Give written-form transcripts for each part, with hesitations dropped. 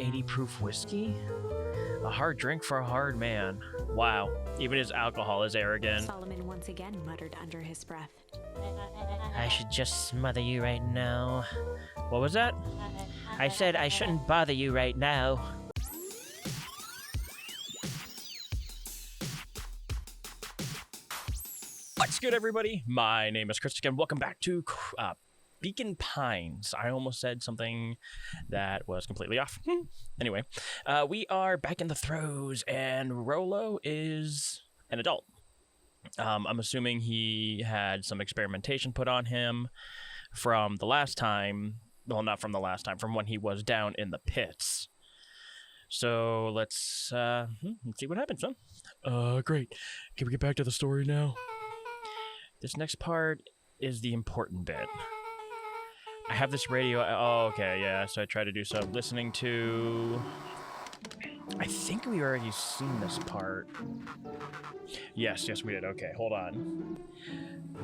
80 proof whiskey? A hard drink for a hard man. Wow, even his alcohol is arrogant. Solomon once again muttered under his breath. I should just smother you right now. What was that? I said I shouldn't bother you right now. What's good, everybody? My name is Chris again. Welcome back to Beacon Pines. I almost said something that was completely off. Anyway, we are back in the throes, and Rolo is an adult. I'm assuming he had some experimentation put on him from the last time. Well, not from the last time, from when he was down in the pits. So let's see what happens, huh? Great. Can we get back to the story now? This next part is the important bit. I have this radio. Oh, okay, yeah. So I tried to do some listening to. I think we already seen this part. Yes, we did. Okay, hold on.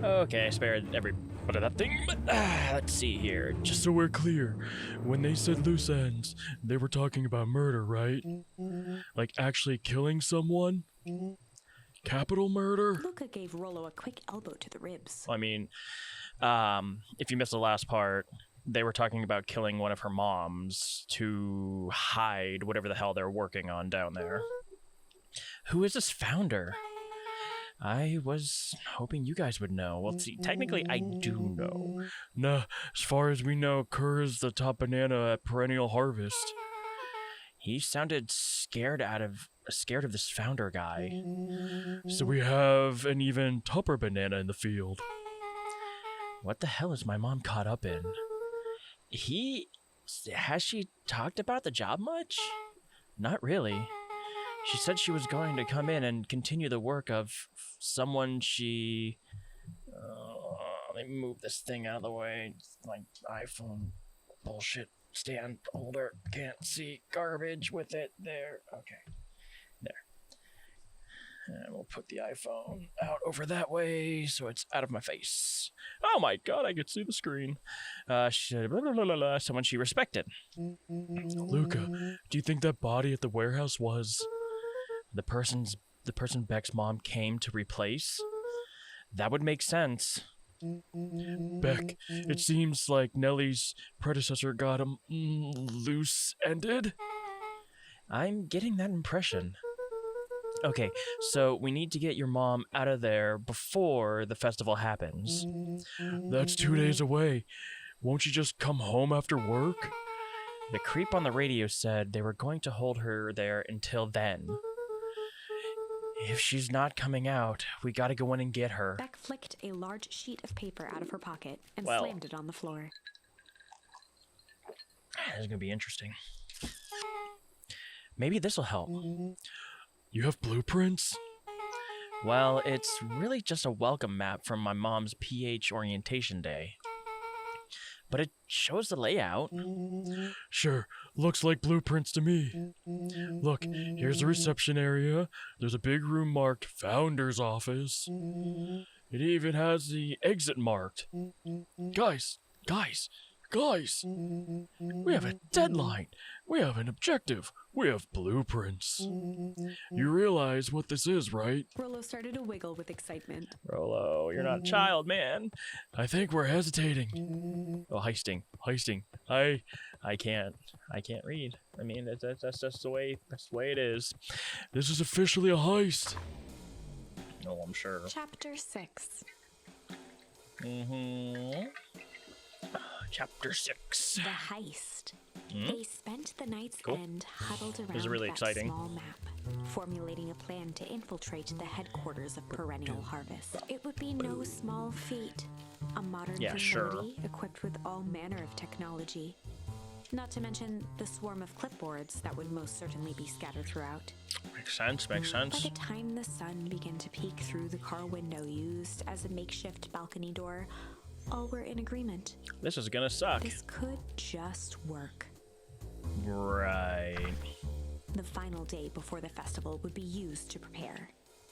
Okay, I spared every bit of that thing, but let's see here. Just so we're clear, when they said loose ends, they were talking about murder, right? Like actually killing someone? Capital murder? Luca gave Rolo a quick elbow to the ribs. I mean, if you missed the last part, they were talking about killing one of her moms to hide whatever the hell they're working on down there. Who is this founder? I was hoping you guys would know. Well, see, technically I do know. Nah, as far as we know, Kerr is the top banana at Perennial Harvest. He sounded scared of this founder guy. So we have an even tougher banana in the field. What the hell is my mom caught up in? Has she talked about the job much? Not really. She said she was going to come in and continue the work of someone she... let me move this thing out of the way. My iPhone bullshit stand holder. Can't see garbage with it. There. Okay. There. And we'll put the iPhone out over that way so it's out of my face. Oh my god, I could see the screen. Someone she respected. Luca, do you think that body at the warehouse was... The person Beck's mom came to replace? That would make sense. Beck, it seems like Nellie's predecessor got him loose-ended? I'm getting that impression. Okay, so we need to get your mom out of there before the festival happens. That's 2 days away. Won't you just come home after work? The creep on the radio said they were going to hold her there until then. If she's not coming out, we gotta go in and get her. Beck flicked a large sheet of paper out of her pocket and Well, slammed it on the floor. This is gonna be interesting. Maybe this'll help. You have blueprints? Well, it's really just a welcome map from my mom's PH orientation day. But it shows the layout. Sure, looks like blueprints to me. Look, here's the reception area. There's a big room marked Founder's Office. It even has the exit marked. Guys! We have a deadline. We have an objective. We have blueprints. You realize what this is, right? Rolo started to wiggle with excitement. Rolo, you're not a child, man. I think we're hesitating. Oh, heisting. I can't read. I mean, that's just the way it is. This is officially a heist. Oh, I'm sure. Chapter 6. Chapter 6. The Heist. They spent the night's end huddled around really that exciting. small map, formulating a plan to infiltrate the headquarters of Perennial Harvest. It would be no small feat. A modern facility equipped with all manner of technology. Not to mention the swarm of clipboards that would most certainly be scattered throughout. Makes sense. By the time the sun began to peek through the car window used as a makeshift balcony door, all were in agreement. This is gonna suck. This could just work. Right. The final day before the festival would be used to prepare.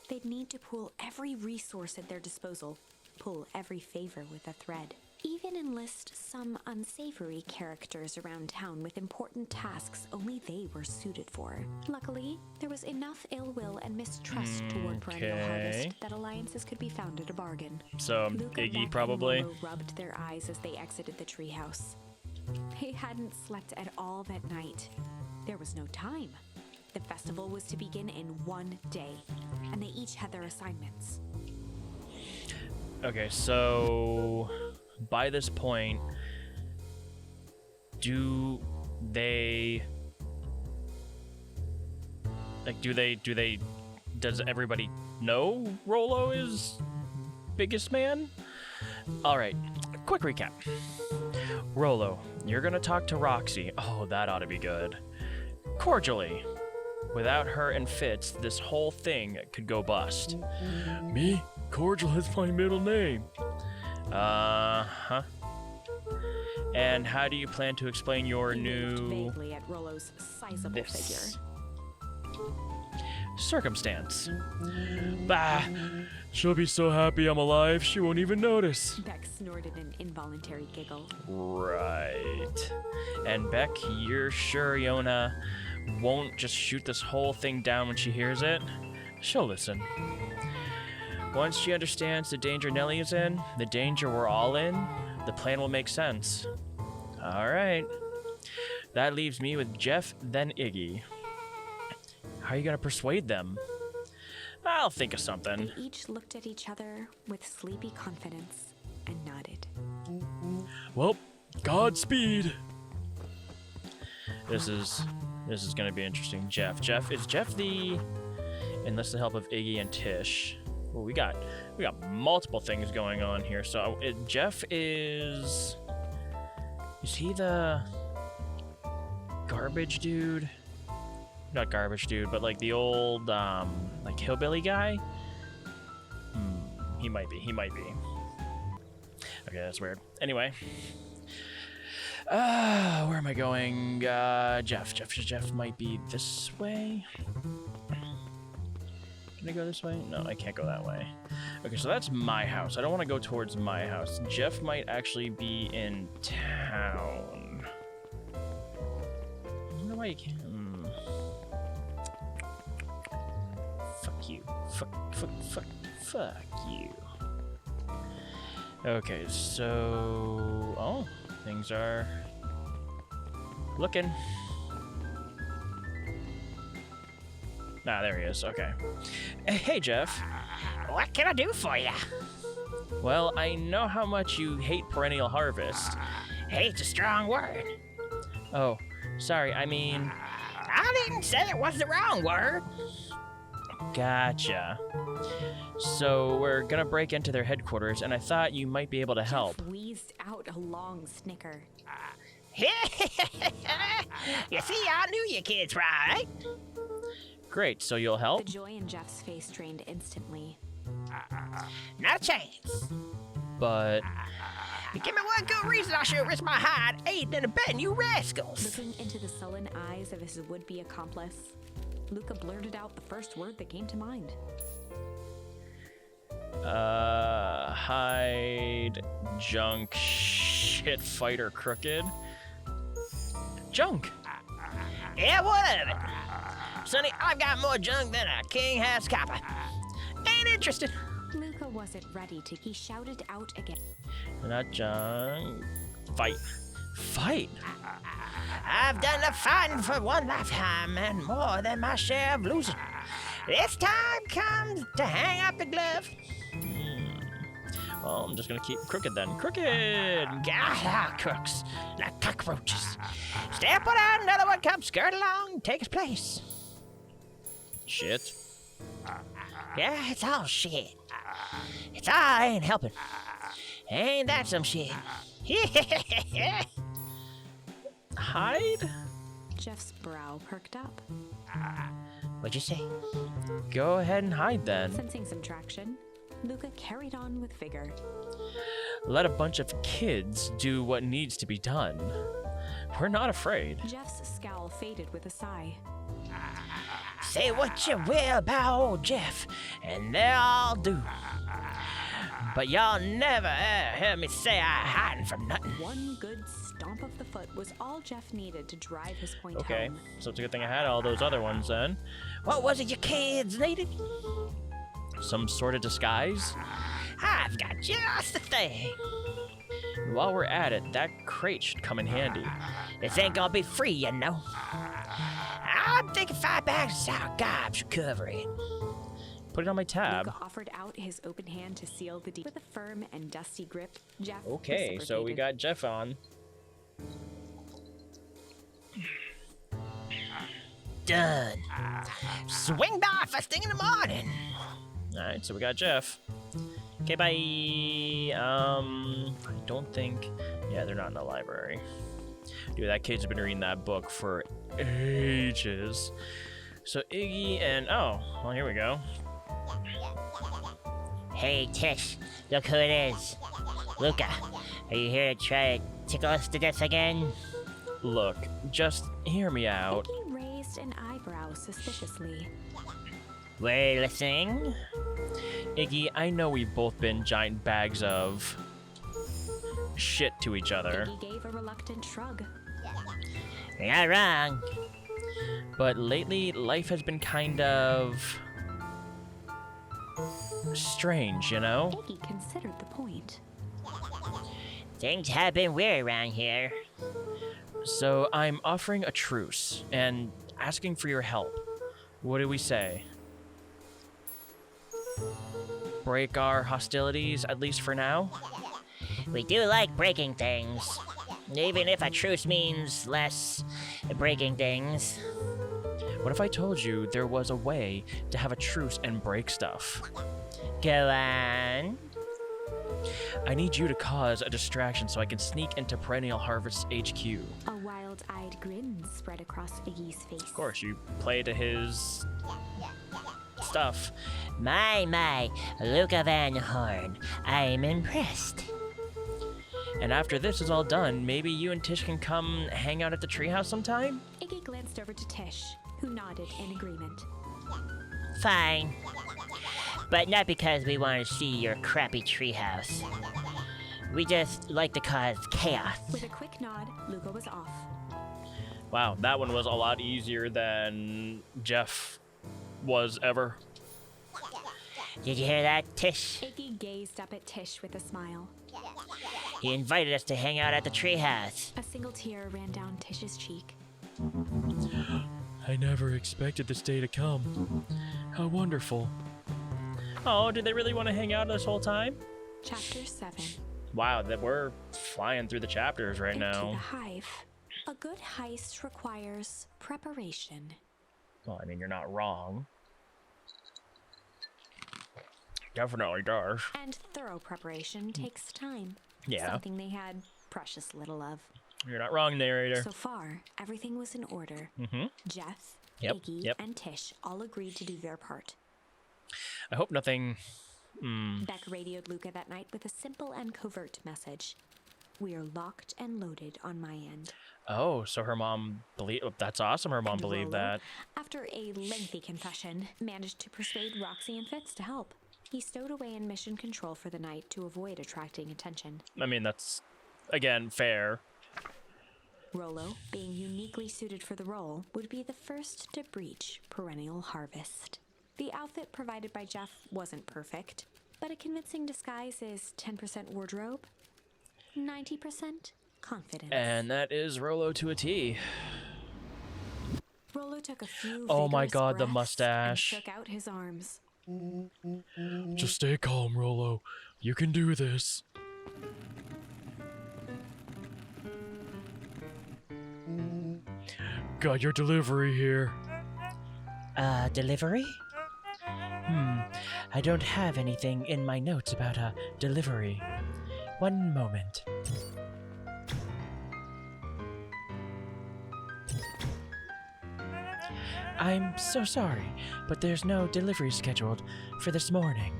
They'd need to pool every resource at their disposal, pull every favor with a thread. even enlist some unsavory characters around town with important tasks only they were suited for. Luckily, there was enough ill will and mistrust toward Perennial Harvest that alliances could be found at a bargain. So, Luca, Iggy Beck, probably. and Lolo rubbed their eyes as they exited the treehouse. They hadn't slept at all that night. There was no time. The festival was to begin in one day, and they each had their assignments. Okay, so by this point, do they does everybody know Rolo is biggest man? All right, quick recap. Rolo, you're gonna talk to Roxy. Oh, that ought to be good. Cordially. Without her and Fitz, this whole thing could go bust. Me? Cordial is my middle name. Uh-huh. And how do you plan to explain your He waved new vaguely at Rolo's sizable this figure. circumstance? Bah! She'll be so happy I'm alive, she won't even notice. Beck snorted an involuntary giggle. Right. And Beck, you're sure Yona won't just shoot this whole thing down when she hears it? She'll listen. Once she understands the danger Nellie is in, the danger we're all in, the plan will make sense. All right. That leaves me with Jeff, then Iggy. How are you going to persuade them? I'll think of something. They each looked at each other with sleepy confidence and nodded. Well, Godspeed. This is going to be interesting. Jeff, is Jeff the enlist the help of Iggy and Tish? Well, we got multiple things going on here. So Jeff is he the garbage dude? Not garbage dude, but like the old like hillbilly guy? He might be. Okay, that's weird. Anyway. Where am I going? Jeff might be this way. Can I go this way? No, I can't go that way. Okay, so that's my house. I don't want to go towards my house. Jeff might actually be in town. I don't know why you can't. Fuck you. Fuck you. Okay, so... Oh, things are looking. Ah, there he is. Okay. Hey, Jeff. What can I do for you? Well, I know how much you hate Perennial Harvest. Hate's a strong word. Oh, sorry. I mean... I didn't say it was the wrong word. Gotcha. So we're gonna break into their headquarters, and I thought you might be able to help. Jeff wheezed out a long snicker. You see, I knew you kids right. Great, so you'll help? The joy in Jeff's face drained instantly. Not a chance. But... Give me one good reason I should risk my hide aiding and abetting you rascals. Looking into the sullen eyes of his would-be accomplice, Luca blurted out the first word that came to mind. Hide, junk, shit, fighter, crooked. Junk! Yeah, what of it? Sonny, I've got more junk than a king has copper. Ain't interested. Luca wasn't ready to. He shouted out again. Not junk. Fight. Fight? I've done the fighting for one lifetime and more than my share of losing. This time comes to hang up the glove. Well, I'm just gonna keep crooked then. Crooked! Gah, crooks, like cockroaches. Step one out, another one comes skirt along, take his place. Shit. Yeah, it's all shit. It's all I ain't helping. Ain't that some shit? Hide? Jeff's brow perked up. What'd you say? Go ahead and hide then. Sensing some traction, Luca carried on with vigor. Let a bunch of kids do what needs to be done. We're not afraid. Jeff's scowl faded with a sigh. Say what you will about old Jeff, and they'll do. but y'all never heard me say I hiding from nothing. One good stomp of the foot was all Jeff needed to drive his point Okay, home. so it's a good thing I had all those other ones then. What was it your kids needed? Some sort of disguise? I've got just the thing. While we're at it, that crate should come in handy. This ain't gonna be free, you know. I'm thinking 5 bags of sour garbage should cover it. Put it on my tab. Luca offered out his open hand to seal the deal. With a firm and dusty grip, Jeff Okay, so we reciprocated. got Jeff on. Done. Swing by first thing in the morning. Alright, so we got Jeff. Okay, bye. I don't think... Yeah, they're not in the library. Dude, that kid's been reading that book for ages. So Iggy and... Oh, well, here we go. Hey, Tish, look who it is. Luca, are you here to try to tickle us to death again? Look, just hear me out. Iggy raised an eyebrow suspiciously. We're listening. Iggy, I know we've both been giant bags of... shit to each other. Iggy gave a reluctant shrug. You're not wrong. But lately, life has been kind of... strange, you know? Iggy considered the point. Things have been weird around here. So I'm offering a truce and asking for your help. What do we say? Break our hostilities, at least for now? We do like breaking things. Even if a truce means less breaking things. What if I told you there was a way to have a truce and break stuff? Go on. I need you to cause a distraction so I can sneak into Perennial Harvest HQ. A wild-eyed grin spread across Iggy's face. Of course, you play to his stuff. My, Luca Van Horn. I'm impressed. And after this is all done, maybe you and Tish can come hang out at the treehouse sometime? Iggy glanced over to Tish, who nodded in agreement. Fine. But not because we want to see your crappy treehouse. We just like to cause chaos. With a quick nod, Luca was off. Wow, that one was a lot easier than Jeff was ever. Did you hear that, Tish? Iggy gazed up at Tish with a smile. He invited us to hang out at the treehouse. A single tear ran down Tish's cheek. I never expected this day to come. How wonderful. Oh, did they really want to hang out this whole time? Chapter 7. Wow, that we're flying through the chapters right Into the now. hive. A good heist requires preparation. Well, I mean, you're not wrong. Definitely does. And thorough preparation takes time. Yeah, Something they had precious little of. you're not wrong, narrator. So far, everything was in order. Mm-hmm. Jeff, Yep, Iggy, yep. and Tish all agreed to do their part. I hope nothing... Beck radioed Luca that night with a simple and covert message. We are locked and loaded on my end. Oh, so her mom believed... That's awesome, her mom And believed Rolo, that. after a lengthy confession, managed to persuade Roxy and Fitz to help. He stowed away in mission control for the night to avoid attracting attention. I mean, that's, again, fair. Rolo, being uniquely suited for the role, would be the first to breach Perennial Harvest. The outfit provided by Jeff wasn't perfect, but a convincing disguise is 10% wardrobe, 90% confidence. And that is Rolo to a T. Rolo took a few Oh my vigorous God, the breaths mustache. and shook out his arms. Just stay calm, Rolo. You can do this. Got your delivery here. Delivery? I don't have anything in my notes about a delivery. One moment. I'm so sorry, but there's no delivery scheduled for this morning.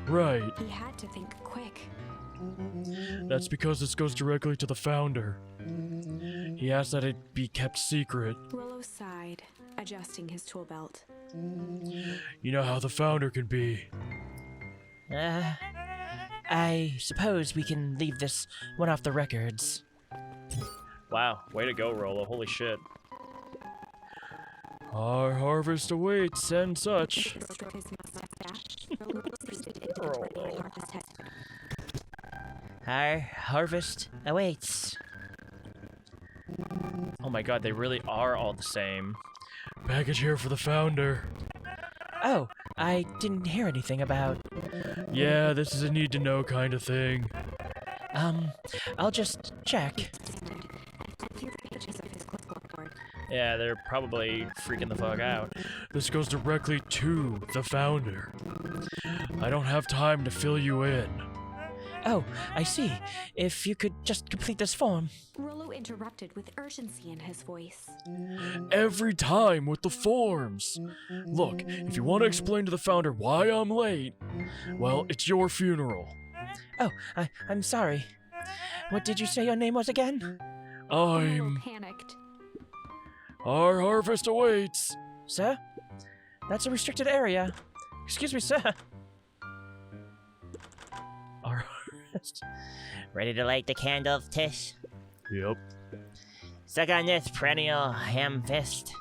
Right. He had to think quick. That's because this goes directly to the founder. He asked that it be kept secret. Rolo sighed, adjusting his tool belt. You know how the founder can be. I suppose we can leave this one off the records. Wow, way to go, Rolo. Holy shit. Our harvest awaits and such. Our harvest awaits. Oh my god, they really are all the same. Package here for the founder. Oh, I didn't hear anything about... Yeah, this is a need-to-know kind of thing. I'll just check. Yeah, they're probably freaking the fuck out. This goes directly to the founder. I don't have time to fill you in. Oh, I see. If you could just complete this form. Rollo interrupted with urgency in his voice. Every time with the forms. Look, if you want to explain to the founder why I'm late, well, it's your funeral. Oh, I'm sorry. What did you say your name was again? Rollo panicked. Our harvest awaits. Sir? That's a restricted area. Excuse me, sir. Our harvest. Ready to light the candles, Tish? Yep. Suck on this perennial ham fist.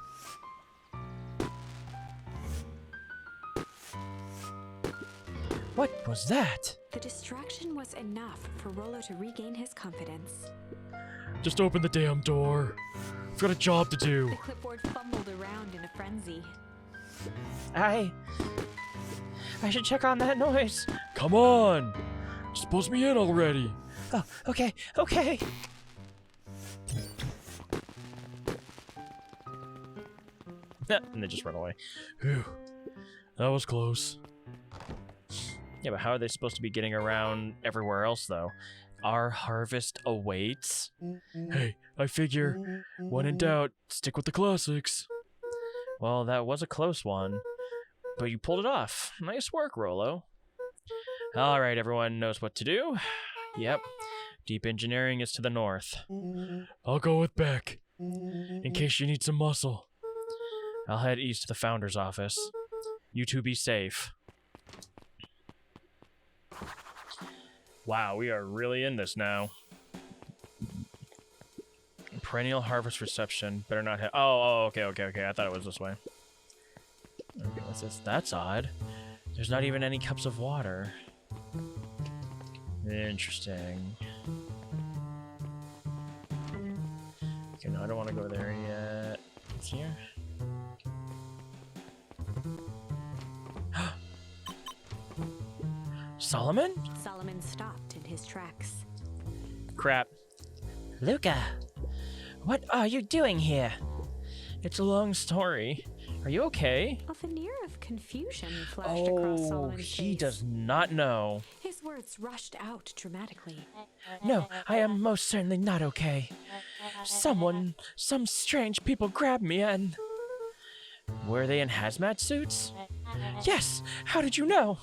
What was that? The distraction was enough for Rollo to regain his confidence. Just open the damn door. I've got a job to do. The clipboard fumbled around in a frenzy. I should check on that noise. Come on! Just buzz me in already. Oh, okay. And they just run away. Phew. That was close. Yeah, but how are they supposed to be getting around everywhere else, though? Our harvest awaits? Hey, I figure, when in doubt, stick with the classics. Well, that was a close one, but you pulled it off. Nice work, Rollo. Alright, everyone knows what to do. Yep, deep engineering is to the north. I'll go with Beck, in case you need some muscle. I'll head east to the founder's office. You two be safe. Wow, we are really in this now. Perennial harvest reception. Better not hit. Oh, okay. I thought it was this way. Okay, what's this? That's odd. There's not even any cups of water. Interesting. Okay, no, I don't want to go there yet. It's here. Solomon? Solomon stopped in his tracks. Crap. Luca, what are you doing here? It's a long story. Are you okay? A veneer of confusion flashed across Oh, Solomon's face. he does not know. His words rushed out dramatically. No, I am most certainly not okay. Some strange people grabbed me and... Were they in hazmat suits? Yes! How did you know?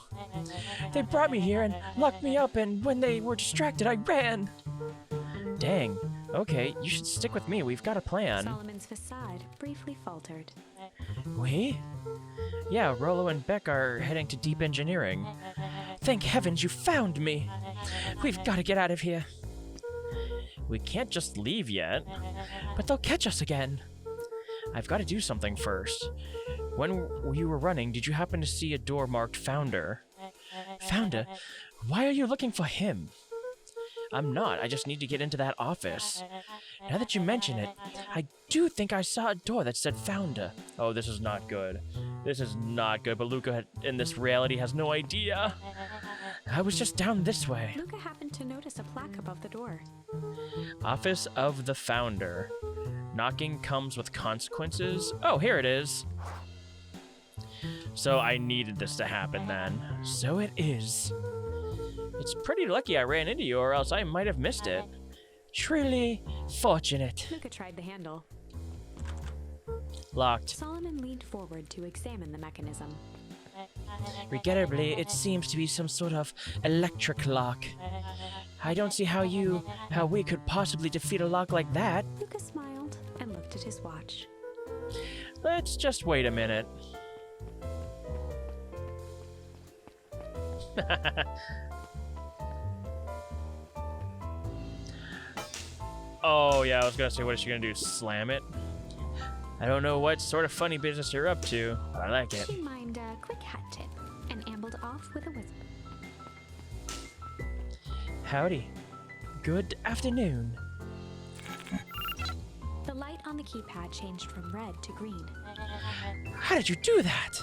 They brought me here and locked me up, and when they were distracted, I ran. Dang. Okay, you should stick with me. We've got a plan. Solomon's facade briefly faltered. We? Yeah, Rollo and Beck are heading to deep engineering. Thank heavens you found me. We've got to get out of here. We can't just leave yet, but they'll catch us again. I've got to do something first. When you were running, did you happen to see a door marked Founder? Founder? Why are you looking for him? I'm not. I just need to get into that office. Now that you mention it, I do think I saw a door that said Founder. Oh, this is not good. This is not good, but Luca in this reality has no idea. I was just down this way. Luca happened to notice a plaque above the door. Office of the Founder. Knocking comes with consequences. Oh, here it is. So I needed this to happen then. So it is. It's pretty lucky I ran into you, or else I might have missed it. Truly fortunate. Luca tried the handle. Locked. Solomon leaned forward to examine the mechanism. Regrettably, it seems to be some sort of electric lock. I don't see how we could possibly defeat a lock like that. Luca smiled and looked at his watch. Let's just wait a minute. Oh, yeah, I was gonna say, what is she gonna do? Slam it? I don't know what sort of funny business you're up to, but I like it. She mined a quick hat tip and ambled off with a whisper. Howdy. Good afternoon. The light on the keypad changed from red to green. How did you do that?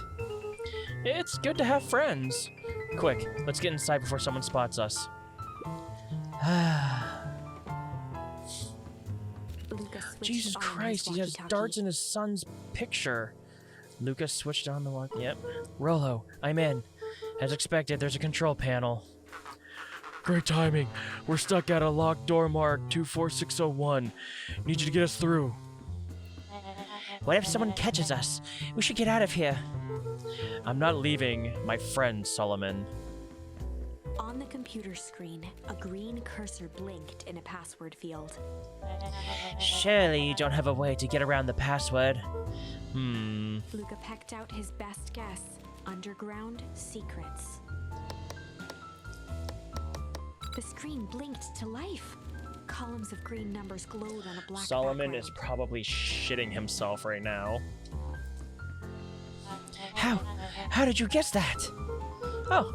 It's good to have friends. Quick, let's get inside before someone spots us. Lucas switched Jesus on his Christ, he has walkie-talkie. darts in his son's picture. Lucas switched on the walk. Yep. Rollo, I'm in. As expected, there's a control panel. Great timing. We're stuck at a locked door marked 24601. Need you to get us through. What if someone catches us? We should get out of here. I'm not leaving my friend, Solomon. On the computer screen, a green cursor blinked in a password field. Surely you don't have a way to get around the password. Luca pecked out his best guess. Underground secrets. The screen blinked to life. Columns of green numbers glowed on a black Solomon background. is probably shitting himself right now. How did you guess that? Oh,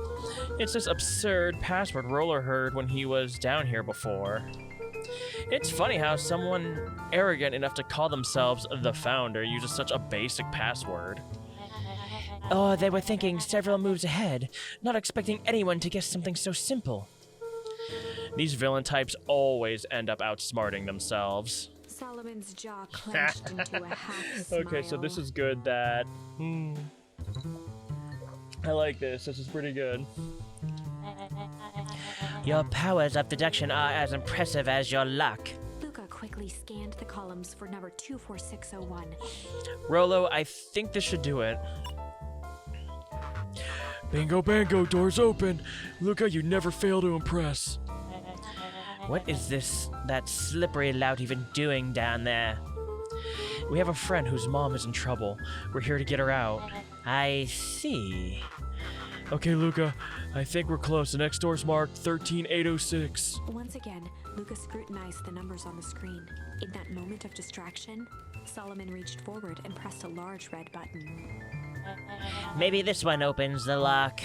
it's this absurd password Roller heard when he was down here before. It's funny how someone arrogant enough to call themselves the founder uses such a basic password. Oh, they were thinking several moves ahead, not expecting anyone to guess something so simple. These villain types always end up outsmarting themselves. Solomon's jaw clenched into a half smile. Okay, so this is good that... I like this. This is pretty good. Your powers of deduction are as impressive as your luck. Luca quickly scanned the columns for number 24601. Rollo, I think this should do it. Bingo bango, doors open. Luca, you never fail to impress. What is that slippery lout even doing down there? We have a friend whose mom is in trouble. We're here to get her out. I see. Okay, Luca, I think we're close. The next door's marked 13806. Once again, Luca scrutinized the numbers on the screen. In that moment of distraction, Solomon reached forward and pressed a large red button. Maybe this one opens the lock.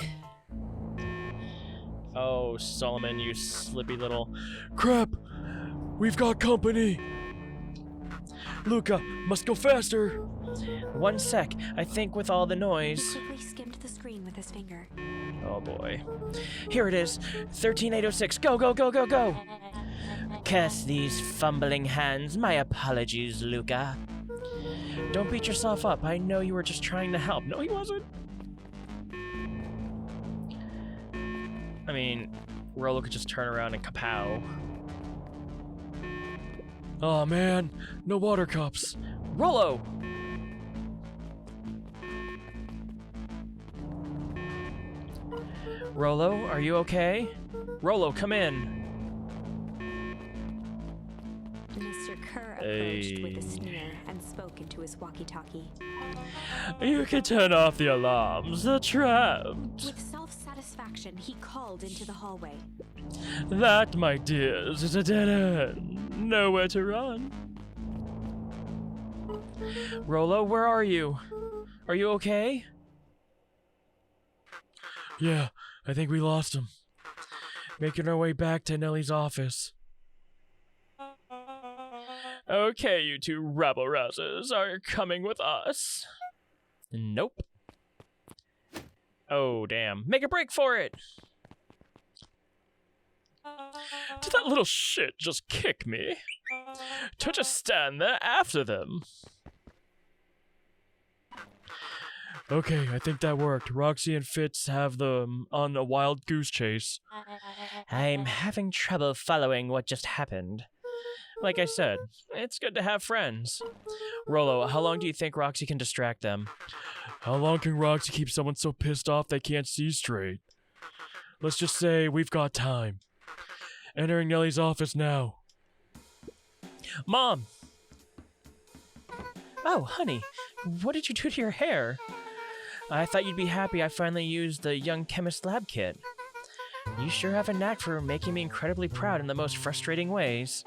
Oh, Solomon, you slippy little... Crap! We've got company! Luca, must go faster! One sec. I think with all the He noise... quickly skimmed the screen with his finger. Oh boy. Here it is. 13806. Go, go, go, go, go! Curse these fumbling hands. My apologies, Luca. Don't beat yourself up. I know you were just trying to help. No, he wasn't. I mean, Rollo could just turn around and kapow. Aw, man, no water cups. Rollo! Rollo, are you okay? Rollo, come in. Mr. Kerr approached with a Hey. sneer and spoke into his walkie-talkie. You can turn off the alarms. They're trapped. With self-satisfaction, he called into the hallway. That, my dears, is a dead end. Nowhere to run. Rollo, where are you? Are you okay? Yeah, I think we lost him. Making our way back to Nellie's office. Okay, you two rabble-rousers are coming with us. Nope. Oh, damn. Make a break for it! Did that little shit just kick me? To just stand there after them. Okay, I think that worked. Roxy and Fitz have them on a wild goose chase. I'm having trouble following what just happened. Like I said, it's good to have friends. Rollo, how long do you think Roxy can distract them? How long can Roxy keep someone so pissed off they can't see straight? Let's just say we've got time. Entering Nellie's office now. Mom! Oh, honey, what did you do to your hair? I thought you'd be happy I finally used the young chemist lab kit. You sure have a knack for making me incredibly proud in the most frustrating ways.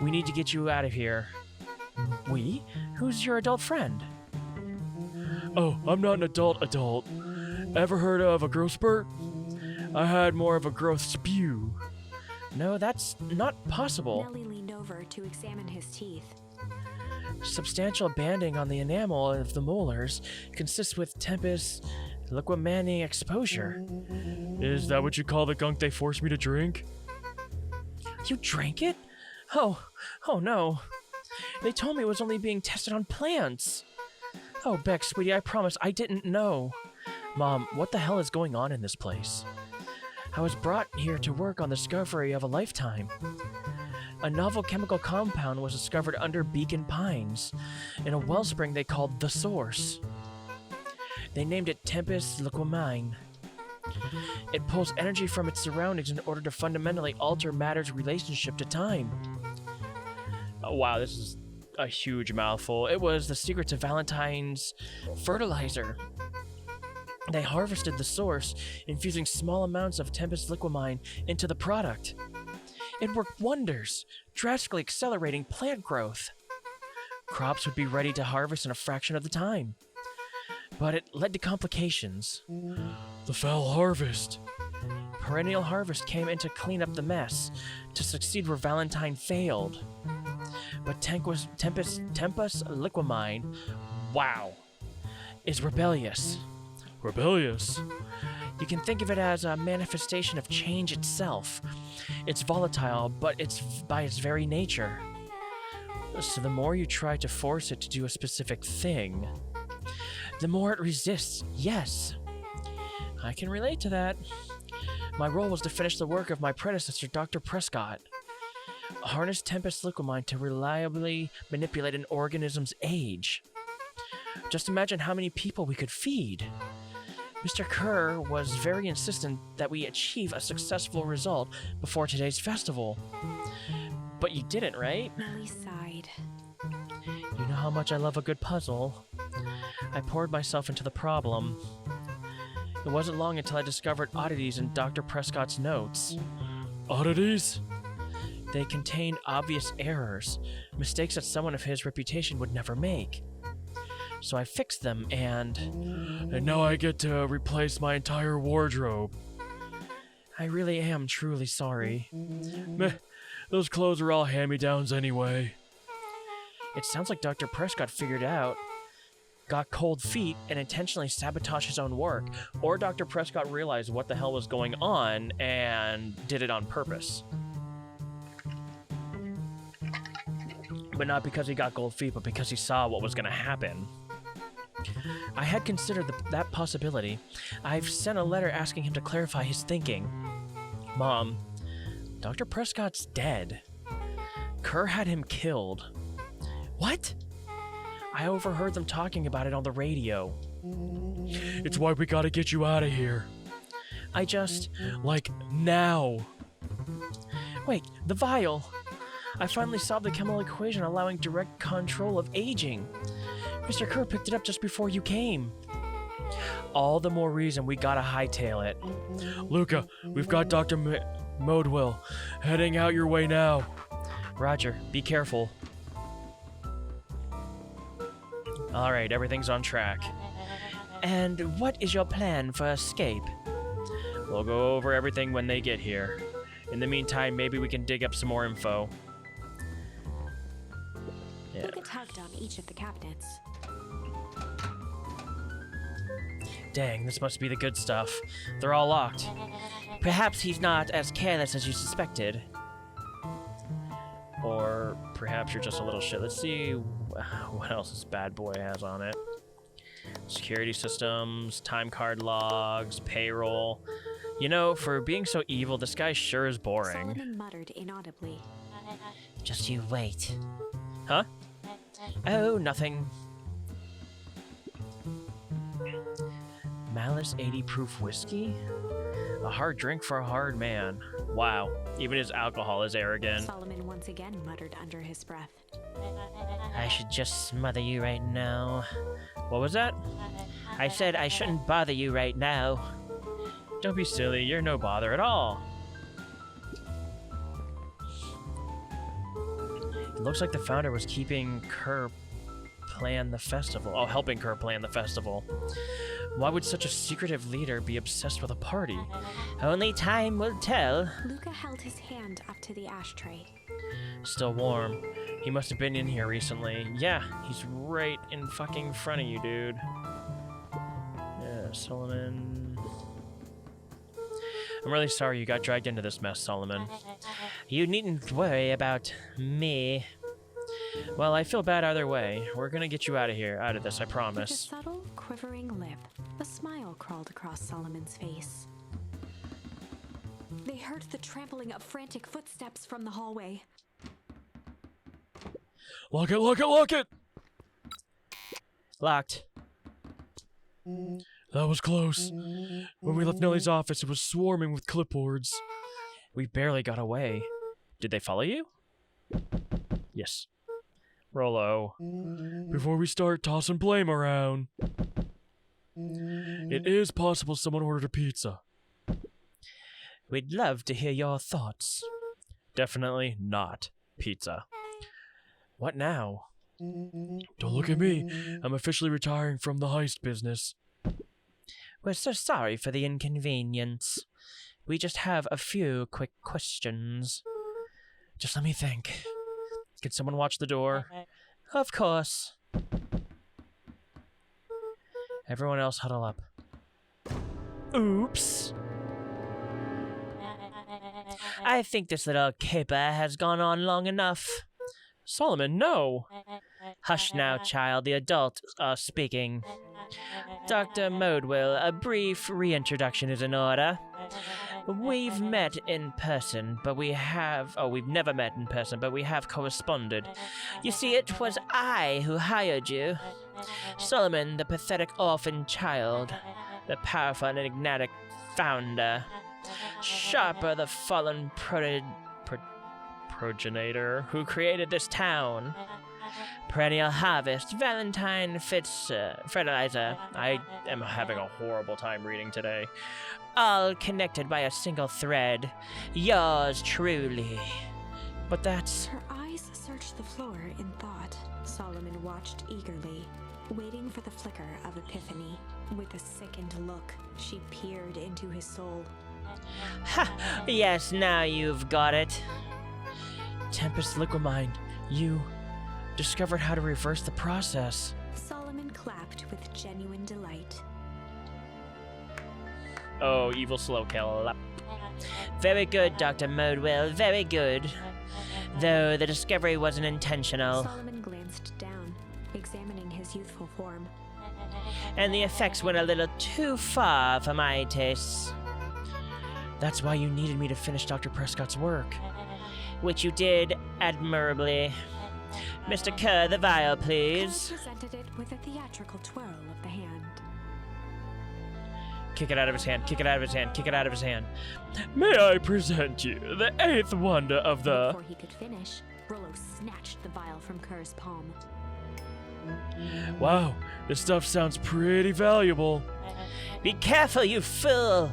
We need to get you out of here. We? Who's your adult friend? Oh, I'm not an adult. Ever heard of a growth spurt? I had more of a growth spew. No, that's not possible. Nellie leaned over to examine his teeth. Substantial banding on the enamel of the molars consists with tempus liquamani exposure. Is that what you call the gunk they forced me to drink? You drank it? Oh no. They told me it was only being tested on plants. Oh, Beck, sweetie, I promise I didn't know. Mom, what the hell is going on in this place? I was brought here to work on the discovery of a lifetime. A novel chemical compound was discovered under Beacon Pines, in a wellspring they called the Source. They named it Tempest Liquamine. It pulls energy from its surroundings in order to fundamentally alter matter's relationship to time. Oh, wow, this is a huge mouthful. It was the secret to Valentine's fertilizer. They harvested the source, infusing small amounts of Tempest Liquamine into the product. It worked wonders, drastically accelerating plant growth. Crops would be ready to harvest in a fraction of the time. But it led to complications. The foul harvest. Perennial Harvest came in to clean up the mess, to succeed where Valentine failed. But Tempest Liquamine, wow, is rebellious. Rebellious? You can think of it as a manifestation of change itself. It's volatile, but it's by its very nature. So the more you try to force it to do a specific thing, the more it resists. Yes, I can relate to that. My role was to finish the work of my predecessor, Dr. Prescott. Harness Tempest Liquamine to reliably manipulate an organism's age. Just imagine how many people we could feed. Mr. Kerr was very insistent that we achieve a successful result before today's festival. But you didn't, right? Nellie sighed. You know how much I love a good puzzle. I poured myself into the problem. It wasn't long until I discovered oddities in Dr. Prescott's notes. Oddities? They contained obvious errors, mistakes that someone of his reputation would never make. So I fixed them and now I get to replace my entire wardrobe. I really am truly sorry. Meh, those clothes are all hand-me-downs anyway. It sounds like Dr. Prescott figured out, got cold feet, and intentionally sabotaged his own work. Or Dr. Prescott realized what the hell was going on and did it on purpose. But not because he got cold feet, but because he saw what was going to happen. I had considered that possibility. I've sent a letter asking him to clarify his thinking. Mom, Dr. Prescott's dead. Kerr had him killed. What? I overheard them talking about it on the radio. It's why we gotta get you out of here. Like, now. Wait, the vial! I finally solved the chemical equation allowing direct control of aging. Mr. Kerr picked it up just before you came. All the more reason we gotta hightail it. Luca, we've got Dr. Modwell heading out your way now. Roger, be careful. Alright, everything's on track. And what is your plan for escape? We'll go over everything when they get here. In the meantime, maybe we can dig up some more info. Yeah. Luca tugged on each of the cabinets. Dang, this must be the good stuff. They're all locked. Perhaps he's not as careless as you suspected. Or perhaps you're just a little shit. Let's see what else this bad boy has on it. Security systems, time card logs, payroll. You know, for being so evil, this guy sure is boring. Solomon muttered inaudibly. Just you wait. Huh? Oh, nothing. Malice 80 proof whiskey? A hard drink for a hard man. Wow, even his alcohol is arrogant. Solomon once again muttered under his breath. I should just smother you right now. What was that? I said I shouldn't bother you right now. Don't be silly, you're no bother at all. It looks like the founder was keeping Kerr plan the festival. Oh, helping Kerr plan the festival. Why would such a secretive leader be obsessed with a party? Only time will tell. Luca held his hand up to the ashtray. Still warm. He must have been in here recently. Yeah, he's right in fucking front of you, dude. Yeah, Solomon. I'm really sorry you got dragged into this mess, Solomon. You needn't worry about me. Well, I feel bad either way. We're gonna get you out of here, out of this, I With a promise. subtle, quivering lip, a smile crawled across Solomon's face. They heard the trampling of frantic footsteps from the hallway. Lock it, lock it, lock it! Locked. That was close. When we left Nellie's office, it was swarming with clipboards. We barely got away. Did they follow you? Yes. Rollo. Before we start tossing blame around, it is possible someone ordered a pizza. We'd love to hear your thoughts. Definitely not pizza. What now? Don't look at me. I'm officially retiring from the heist business. We're so sorry for the inconvenience. We just have a few quick questions. Just let me think. Can someone watch the door? Of course. Everyone else huddle up. Oops. I think this little caper has gone on long enough. Solomon, no! Hush now, child. The adult are speaking. Dr. Modewell, a brief reintroduction is in order. We've met in person, but we have... Oh, we've never met in person, but we have corresponded. You see, it was I who hired you. Solomon, the pathetic orphan child. The powerful and enigmatic founder. Sharper, the fallen progenitor who created this town. Perennial Harvest, Valentine Fertilizer. I am having a horrible time reading today. All connected by a single thread. Yours truly. But that's... Her eyes searched the floor in thought. Solomon watched eagerly, waiting for the flicker of epiphany. With a sickened look, she peered into his soul. Ha! Yes, now you've got it. Tempest Liquimind, you discovered how to reverse the process. Solomon clapped with genuine delight. Oh, evil slow clap. Very good, Dr. Modewell, very good. Though the discovery wasn't intentional. Solomon glanced down, examining his youthful form. And the effects went a little too far for my tastes. That's why you needed me to finish Dr. Prescott's work. Which you did admirably. Mr. Kerr, the vial, please. Kerr presented it with a theatrical twirl of the hand. Kick it out of his hand, kick it out of his hand, kick it out of his hand. May I present you the eighth wonder of the... Before he could finish, Rollo snatched the vial from Kerr's palm. Wow, this stuff sounds pretty valuable. Be careful, you fool!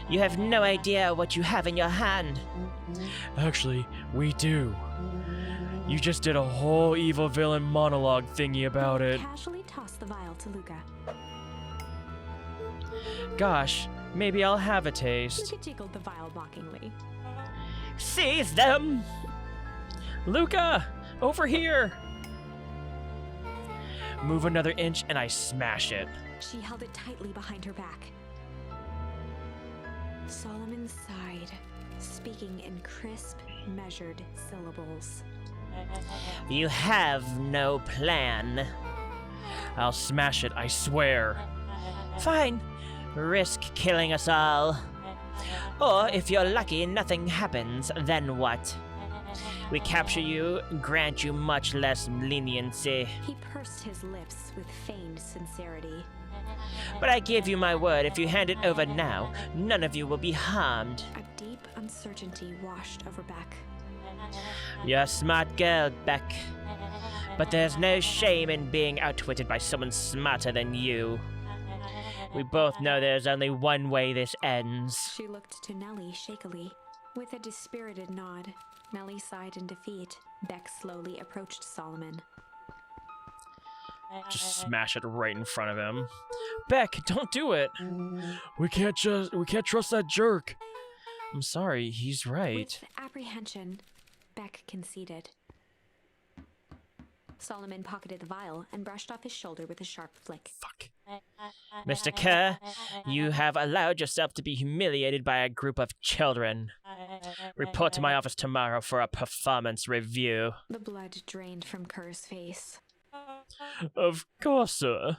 You have no idea what you have in your hand. Actually, we do. You just did a whole evil villain monologue thingy about it. Casually tossed the vial to Luca. Gosh, maybe I'll have a taste. Luca jiggled the vial mockingly. Seize them! Luca, over here! Move another inch and I smash it. She held it tightly behind her back. Solomon sighed, speaking in crisp, measured syllables. You have no plan. I'll smash it, I swear. Fine. Risk killing us all. Or, if you're lucky, nothing happens, then what? We capture you, grant you much less leniency. He pursed his lips with feigned sincerity. But I give you my word, if you hand it over now, none of you will be harmed. A deep uncertainty washed over Beck. You're a smart girl, Beck. But there's no shame in being outwitted by someone smarter than you. We both know there's only one way this ends. She looked to Nellie shakily. With a dispirited nod, Nellie sighed in defeat. Beck slowly approached Solomon. Just smash it right in front of him. Beck, don't do it. We can't trust that jerk. I'm sorry, he's right. With apprehension, Beck conceded. Solomon pocketed the vial and brushed off his shoulder with a sharp flick. Fuck. Mr. Kerr, you have allowed yourself to be humiliated by a group of children. Report to my office tomorrow for a performance review. The blood drained from Kerr's face. Of course, sir.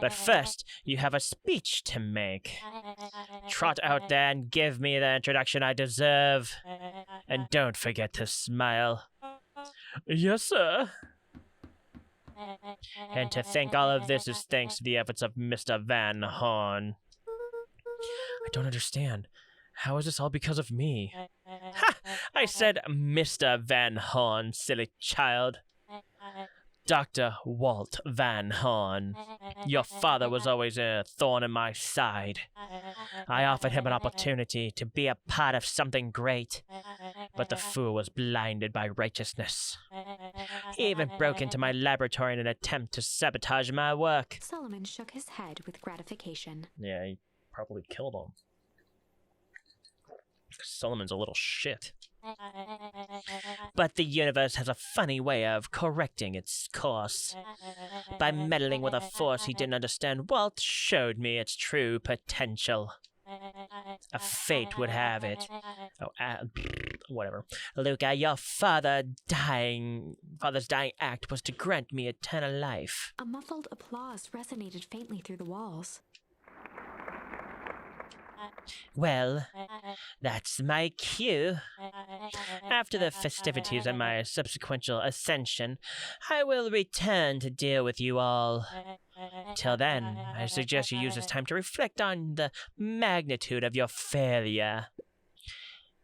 But first, you have a speech to make. Trot out there and give me the introduction I deserve. And don't forget to smile. Yes, sir. And to think all of this is thanks to the efforts of Mr. Van Horn. I don't understand. How is this all because of me? Ha! I said Mr. Van Horn, silly child. Dr. Walt Van Horn. Your father was always a thorn in my side. I offered him an opportunity to be a part of something great, but the fool was blinded by righteousness. He even broke into my laboratory in an attempt to sabotage my work. Solomon shook his head with gratification. Yeah, he probably killed him. Solomon's a little shit. But the universe has a funny way of correcting its course. By meddling with a force he didn't understand, Walt showed me its true potential. A fate would have it. Whatever. Luca, your father's dying act was to grant me eternal life. A muffled applause resonated faintly through the walls. Well, that's my cue. After the festivities and my subsequent ascension, I will return to deal with you all. Till then, I suggest you use this time to reflect on the magnitude of your failure.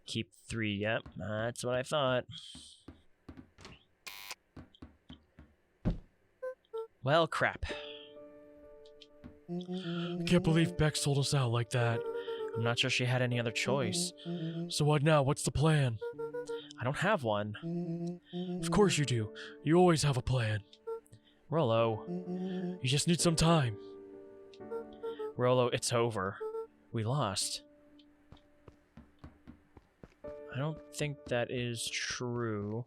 Keep 3, yep, that's what I thought. Well, crap. I can't believe Beck sold us out like that. I'm not sure she had any other choice. So what now? What's the plan? I don't have one. Of course you do. You always have a plan. Rollo. You just need some time. Rollo, it's over. We lost. I don't think that is true.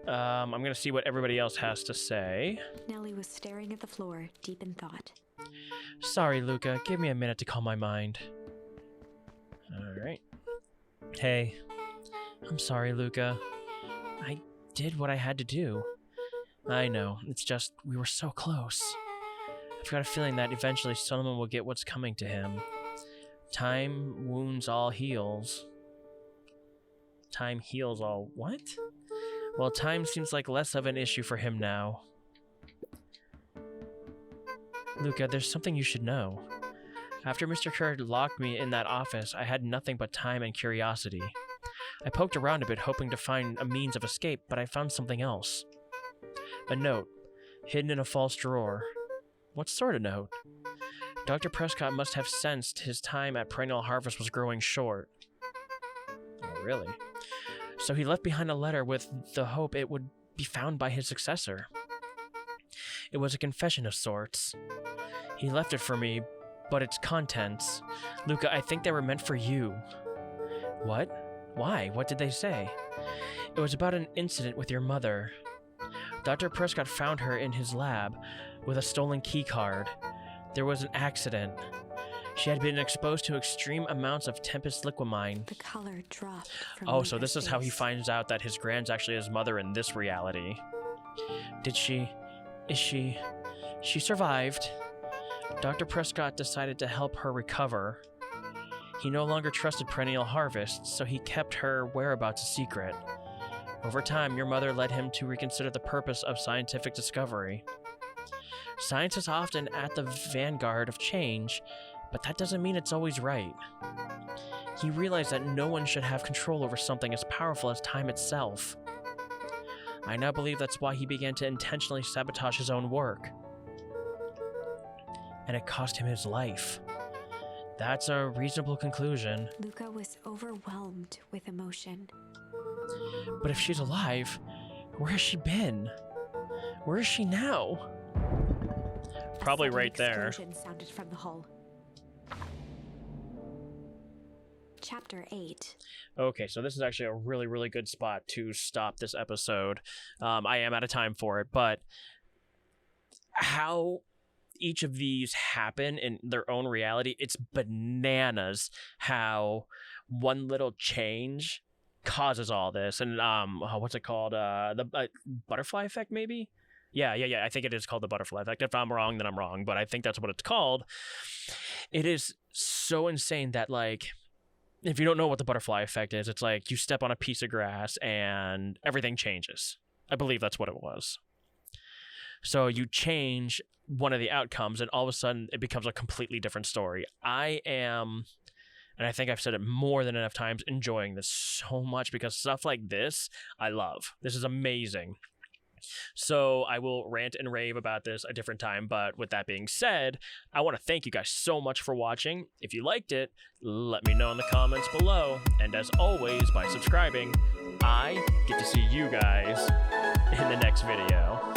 I'm gonna see what everybody else has to say. Nellie was staring at the floor, deep in thought. Sorry, Luca. Give me a minute to calm my mind. Alright. Hey. I'm sorry, Luca. I did what I had to do. I know. It's just, we were so close. I've got a feeling that eventually Solomon will get what's coming to him. Time wounds all heals. Time heals all what? Well, time seems like less of an issue for him now. Luca, there's something you should know. After Mr. Kerr locked me in that office, I had nothing but time and curiosity. I poked around a bit hoping to find a means of escape, but I found something else. A note, hidden in a false drawer. What sort of note? Dr. Prescott must have sensed his time at Perennial Harvest was growing short. Oh, really? So he left behind a letter with the hope it would be found by his successor. It was a confession of sorts. He left it for me, but its contents... Luca, I think they were meant for you. What? Why? What did they say? It was about an incident with your mother. Dr. Prescott found her in his lab with a stolen keycard. There was an accident. She had been exposed to extreme amounts of Tempest liquamine. The color dropped from Oh, so Luca's this is how he face. finds out that his grand's actually his mother in this reality. Did she... is she... She survived. Dr. Prescott decided to help her recover. He no longer trusted Perennial Harvest, so he kept her whereabouts a secret. Over time, your mother led him to reconsider the purpose of scientific discovery. Science is often at the vanguard of change, but that doesn't mean it's always right. He realized that no one should have control over something as powerful as time itself. I now believe that's why he began to intentionally sabotage his own work. and it cost him his life. That's a reasonable conclusion. Luca was overwhelmed with emotion. But if she's alive, where has she been? Where is she now? Probably right there. A sudden explosion sounded from the hull. Chapter 8. Okay, so this is actually a really, really good spot to stop this episode. I am out of time for it, but how each of these happen in their own reality, it's bananas how one little change causes all this. And what's it called? The butterfly effect, maybe? Yeah. I think it is called the butterfly effect. If I'm wrong, then I'm wrong, but I think that's what it's called. It is so insane that, like, if you don't know what the butterfly effect is, it's like you step on a piece of grass and everything changes. I believe that's what it was. So you change one of the outcomes and all of a sudden it becomes a completely different story. I am, and I think I've said it more than enough times, enjoying this so much because stuff like this, I love. This is amazing. So I will rant and rave about this a different time, but with that being said, I want to thank you guys so much for watching. If you liked it, let me know in the comments below, and as always, by subscribing, I get to see you guys in the next video.